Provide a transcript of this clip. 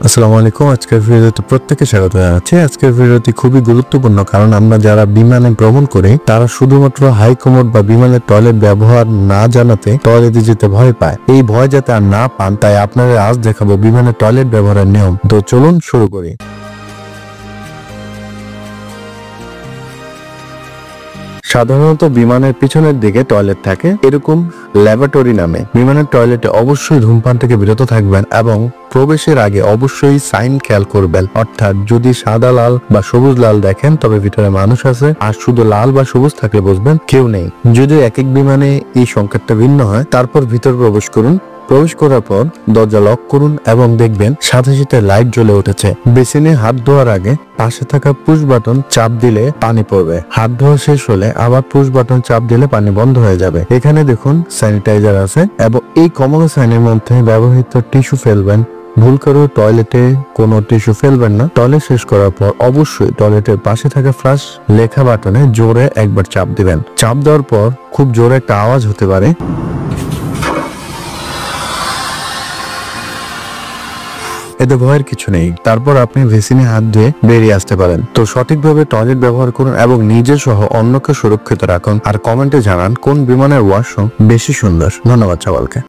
আসসালামু আলাইকুম। আজকের ভিডিওতে প্রত্যেককে স্বাগত জানাচ্ছি। আজকের ভিডিওটি খুবই গুরুত্বপূর্ণ, কারণ আমরা যারা বিমানে ভ্রমণ করি তারা শুধুমাত্র হাই কমোড বা বিমানের টয়লেট ব্যবহার না জানাতে টয়লেটে যেতে ভয় পায়। এই ভয় যাতে আর না পান, তাই আপনাদের আজ দেখাবো বিমানের টয়লেট ব্যবহারের নিয়ম। তো চলুন শুরু করি। সাধারণত বিমানের পিছনের দিকে টয়লেট থাকে, এরকম ল্যাবরেটরি নামে। বিমানের টয়লেটে অবশ্যই ধূমপান থেকে বিরত থাকবেন এবং প্রবেশের আগে অবশ্যই সাইন খেয়াল করবেন, অর্থাৎ যদি সাদা লাল বা সবুজ লাল দেখেন তবে ভিতরে মানুষ আছে, আর শুধু লাল বা সবুজ থাকলে বুঝবেন কেউ নেই। যদি এক এক বিমানে এই সংকেতটা ভিন্ন হয়, তারপর ভিতর প্রবেশ করুন। প্রবেশ করার পর দরজা লক করুন এবং দেখবেন সাথে সাথে লাইট জ্বলে উঠেছে। বেসিনে হাত ধোয়ার আগে পাশে থাকা পুশ বাটন চাপ দিলে পানি পড়বে। হাত ধোয়া শেষ হলে আবার পুশ বাটন চাপ দিলে পানি বন্ধ হয়ে যাবে। এখানে দেখুন স্যানিটাইজার আছে এবং এই কমলা সাইনের মধ্যে ব্যবহৃত টিস্যু ফেলবেন। ভুল করে টয়লেটে কোনো টিস্যু ফেলবেন না। টয়লেট শেষ করার পর অবশ্যই টয়লেটের পাশে থাকা ফ্লাশ লেখা বাটনে জোরে একবার চাপ দিবেন। চাপ দেওয়ার পর খুব জোরে একটা আওয়াজ হতে পারে, এতে ভয়ের কিছু নেই। তারপর আপনি ভেসিনে হাত ধুয়ে বেরিয়ে আসতে পারেন। তো সঠিকভাবে টয়লেট ব্যবহার করুন এবং নিজে সহ অন্যকে সুরক্ষিত রাখুন। আর কমেন্টে জানান কোন বিমানের ওয়াশরুম বেশি সুন্দর। ধন্যবাদ সবাইকে।